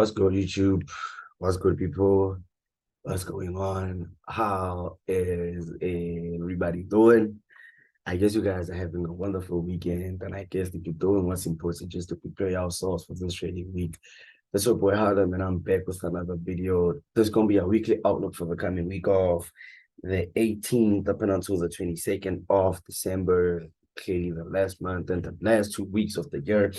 What's good, YouTube? What's good, people? What's going on? How is everybody doing? I guess you guys are having a wonderful weekend, and I guess that you're doing what's important just to prepare yourselves for this trading week. That's your boy Harlem, and I'm back with another video. There's gonna be a weekly outlook for the coming week of the 18th up and until the 22nd of December, clearly the last month and the last 2 weeks of the year.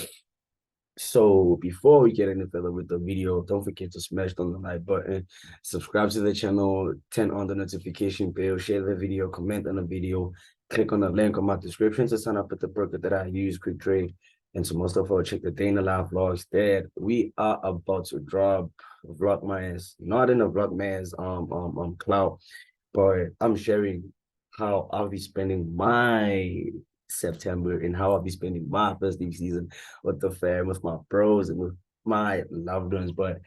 So before we get any further with the video, don't forget to smash on the like button, subscribe to the channel, turn on the notification bell, share the video, comment on the video, click on the link on my description to sign up with the broker that I use, Quick Trade, and to most of all, check the day in the live vlogs that we are about to drop vlogmas, not in a vlogmas cloud, but I'm sharing how I'll be spending my September and how I'll be spending my festive season with the fam, with my bros, and with my loved ones. But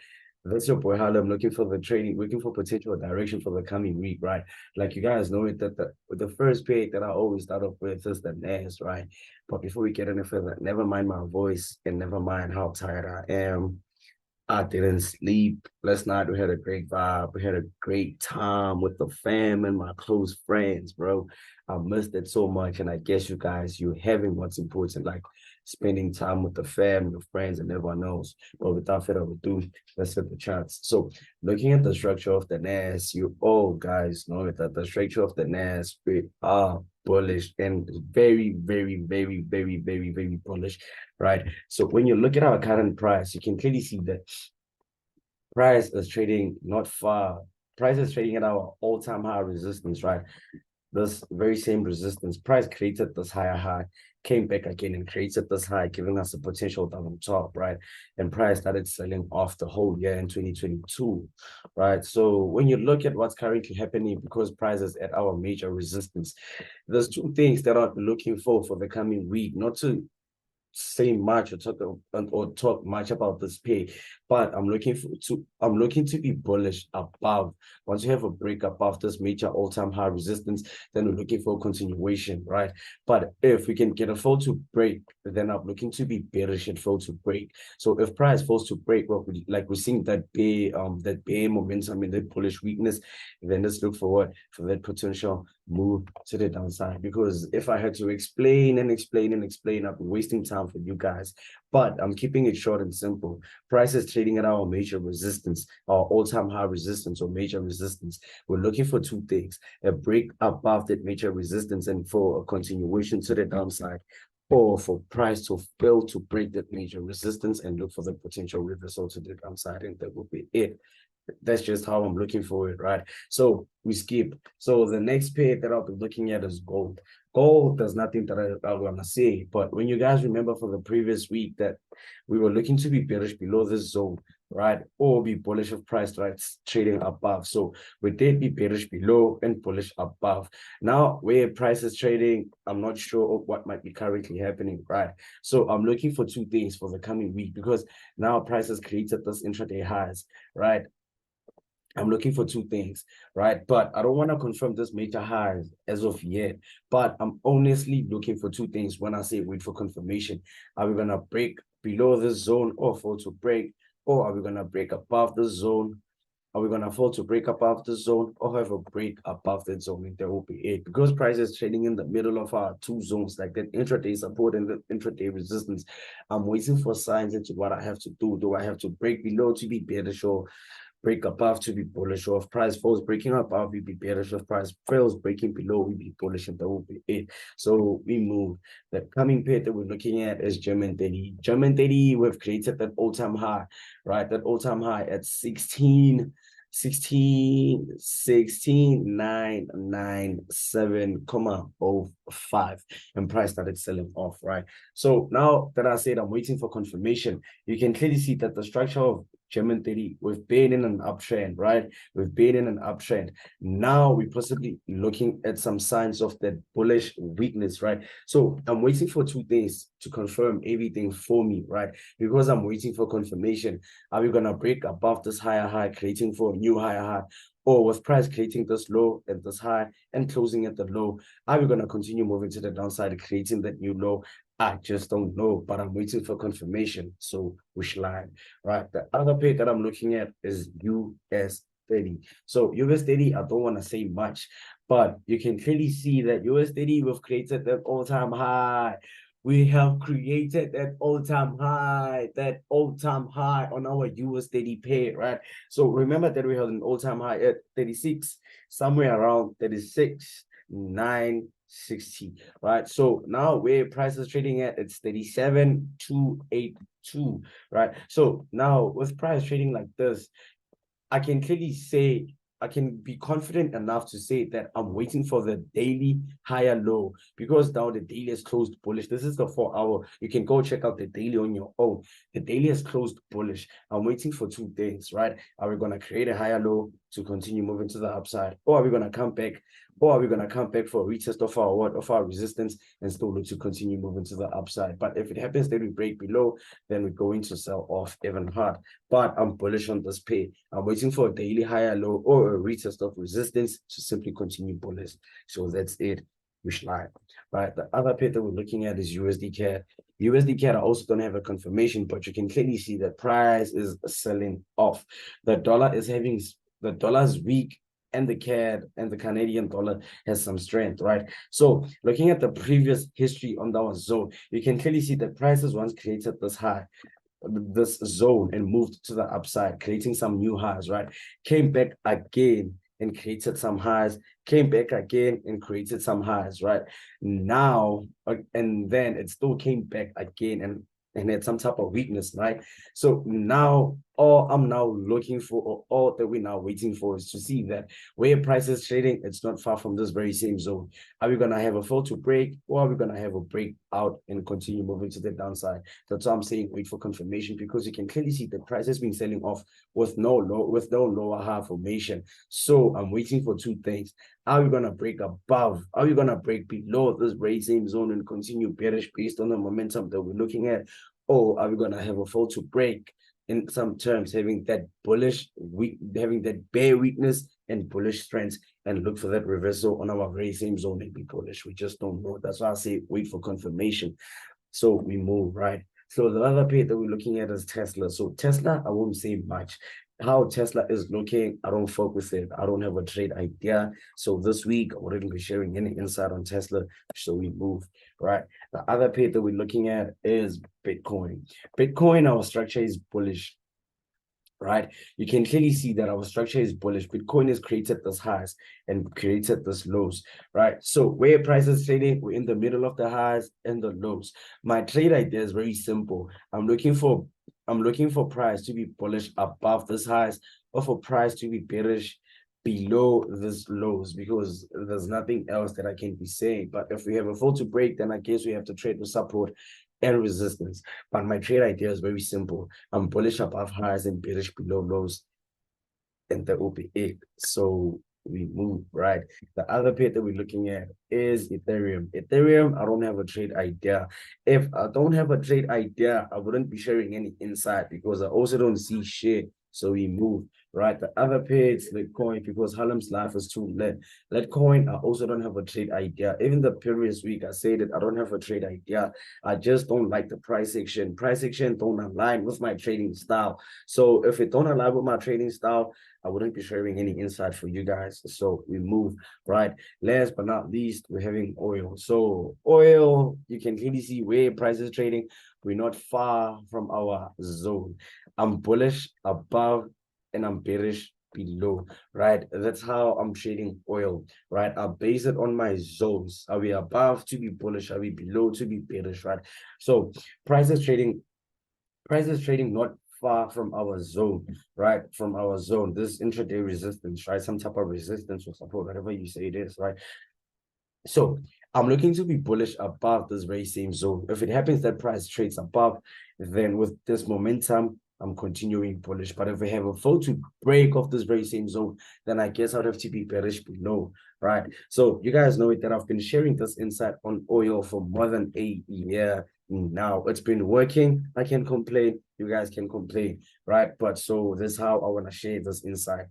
that's your boy Harlem looking for the trading, looking for potential direction for the coming week, right? Like you guys know it that the first pick that I always start off with is the NAS, right? But before we get any further, never mind my voice and never mind how tired I am. I didn't sleep last night. We had a great vibe. We had a great time with the fam and my close friends, bro. I missed it so much. And I guess you guys, you're having what's important, like spending time with the fam, your friends, and everyone else. But without further ado, let's hit the charts. So looking at the structure of the NAS, you all guys know that the structure of the NAS, we are bullish and very, very, very, very, very, very bullish, right? So when you look at our current price, you can clearly see that price is trading not far. Price is trading at our all-time high resistance, right? This very same resistance. Price created this higher high, came back again and created this high, giving us a potential down on top, right? And price started selling off the whole year in 2022, right? So when you look at what's currently happening, because price is at our major resistance, there's two things that I'm looking for the coming week, not to say much or talk much about this pay, but I'm looking to be bullish above. Once you have a break above this major all-time high resistance, then we're looking for a continuation, right? But if we can get a fall to break, then I'm looking to be bearish at fall to break. So if price falls to break, well, like we're seeing that bear momentum in the bullish weakness, then let's look forward for that potential move to the downside. Because if I had to explain and explain and explain, I've been wasting time for you guys, but I'm keeping it short and simple. Price is trading at our major resistance, our all-time high resistance or major resistance. We're looking for two things: a break above that major resistance and for a continuation to the downside, or for price to fail to break that major resistance and look for the potential reversal to the downside, and that will be it. That's just how I'm looking for it, right? So we skip. So the next pair that I'll be looking at is gold. Gold, there's nothing that I want to say, but when you guys remember for the previous week that we were looking to be bearish below this zone, right? Or be bullish of price, right? Trading above. So we did be bearish below and bullish above. Now, where price is trading, I'm not sure of what might be currently happening, right? So I'm looking for two things for the coming week, because now price has created this intraday highs, right? I'm looking for two things, right? But I don't want to confirm this major high as of yet. But I'm honestly looking for two things when I say wait for confirmation. Are we going to break below this zone or fall to break? Or are we going to break above the zone? Are we going to fall to break above the zone or have a break above that zone? And that will be it. Because price is trading in the middle of our two zones, like that intraday support and the intraday resistance, I'm waiting for signs into what I have to do. Do I have to break below to be bearish, or break above to be bullish? Or if price falls breaking above, we be bearish. If price fails breaking below, we be bullish, and that will be it. So we move. The coming pair that we're looking at is German 30. German 30, we've created that all-time high, right? That all-time high at 16,997,05, and price started selling off, right? So now that I said I'm waiting for confirmation, you can clearly see that the structure of German 30, we've been in an uptrend, right? We've been in an uptrend. Now we're possibly looking at some signs of that bullish weakness, right? So I'm waiting for two things to confirm everything for me, right? Because I'm waiting for confirmation. Are we going to break above this higher high, creating for a new higher high? Or with price creating this low and this high and closing at the low, are we going to continue moving to the downside, creating that new low? I just don't know, but I'm waiting for confirmation. So we should line, right? The other pair that I'm looking at is US 30. So US 30, I don't want to say much, but you can clearly see that US 30, we've created that all-time high. We have created that all-time high on our US 30 pair, right? So remember that we had an all-time high at 36, somewhere around 36, 960, right? So now where price is trading at, it's 37,282, right? So now with price trading like this, I can clearly say, I can be confident enough to say that I'm waiting for the daily higher low, because now the daily is closed bullish. This is the 4 hour. You can go check out the daily on your own. The daily is closed bullish. I'm waiting for two things, right? Are we going to create a higher low to continue moving to the upside? Or are we going to come back? Or are we going to come back for a retest of our resistance and still look to continue moving to the upside? But if it happens that we break below, then we're going to sell off even hard. But I'm bullish on this pair. I'm waiting for a daily higher low or a retest of resistance to simply continue bullish. So that's it. We should lie. Right. The other pair that we're looking at is USD CAD. USD CAD, I also don't have a confirmation, but you can clearly see that price is selling off. The dollar is weak, and the CAD and the Canadian dollar has some strength, right? So looking at the previous history on our zone, you can clearly see that prices once created this zone and moved to the upside, creating some new highs, right? Came back again and created some highs, came back again and created some highs, right? Now, and then it still came back again and had some type of weakness, right? So now all I'm now looking for, or all that we're now waiting for, is to see that where price is trading, it's not far from this very same zone. Are we gonna have a fall to break, or are we gonna have a breakout and continue moving to the downside? That's why I'm saying wait for confirmation, because you can clearly see the price has been selling off with no lower high formation. So I'm waiting for two things. Are we gonna break above? Are we gonna break below this very same zone and continue bearish based on the momentum that we're looking at? Or are we gonna have a fall to break, in some terms, having that bear weakness and bullish strength, and look for that reversal on our very same zone and be bullish? We just don't know. That's why I say wait for confirmation. So we move, right? So the other pair that we're looking at is Tesla. So Tesla, I won't say much. How Tesla is looking, I don't focus it. I don't have a trade idea. So this week, I wouldn't be sharing any insight on Tesla. So we move, right? The other pair that we're looking at is Bitcoin. Bitcoin, our structure is bullish, right? You can clearly see that our structure is bullish. Bitcoin has created this highs and created this lows, right? So where price is trading, we're in the middle of the highs and the lows. My trade idea is very simple. I'm looking for price to be bullish above this highs, or for price to be bearish below this lows, because there's nothing else that I can be saying. But if we have a fall to break, then I guess we have to trade with support and resistance. But my trade idea is very simple. I'm bullish above highs and bearish below lows, and that will be it. So we move, right? The other pair that we're looking at is Ethereum. Ethereum, I don't have a trade idea. If I don't have a trade idea, I wouldn't be sharing any insight, because I also don't see shit. So we move, right? The other pair is Litecoin, because Harlem's life is too lit. Litecoin, I also don't have a trade idea. Even the previous week, I said that I don't have a trade idea. I just don't like the price action. Price action don't align with my trading style. So if it don't align with my trading style, I wouldn't be sharing any insight for you guys. So we move, right? Last but not least, we're having oil. So oil, you can clearly see where price is trading. We're not far from our zone. I'm bullish above and I'm bearish below, right? That's how I'm trading oil, right? I base it on my zones. Are we above to be bullish? Are we below to be bearish, right? So price is trading not far from our zone, right? From our zone, this intraday resistance, right? Some type of resistance or support, whatever you say it is, right? So I'm looking to be bullish above this very same zone. If it happens that price trades above, then with this momentum, I'm continuing bullish. But if we have a fall to break off this very same zone, then I guess I'd have to be bearish below, right? So you guys know it, that I've been sharing this insight on oil for more than a year now. It's been working. I can't complain. you guys can complain, right? But so this is how I want to share this insight.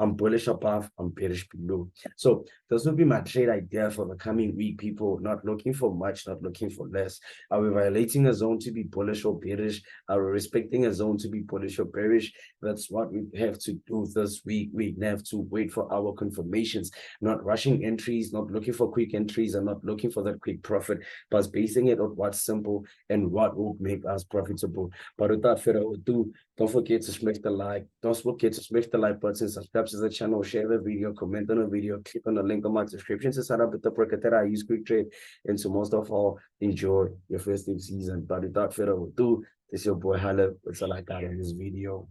I'm bullish above, I'm bearish below. So this will be my trade idea for the coming week, people. Not looking for much, not looking for less. Are we violating a zone to be bullish or bearish? Are we respecting a zone to be bullish or bearish? That's what we have to do this week. We have to wait for our confirmations, not rushing entries, not looking for quick entries, and not looking for that quick profit, but basing it on what's simple and what will make us profitable. But without further ado, don't forget to smash the like. Don't forget to smash the like button, subscribe to the channel, share the video, comment on the video, click on the link on my description to sign up with the broker that I use quick trade. And to most of all, enjoy your festive season. But without further ado, this is your boy Halep. That's all I got in this video.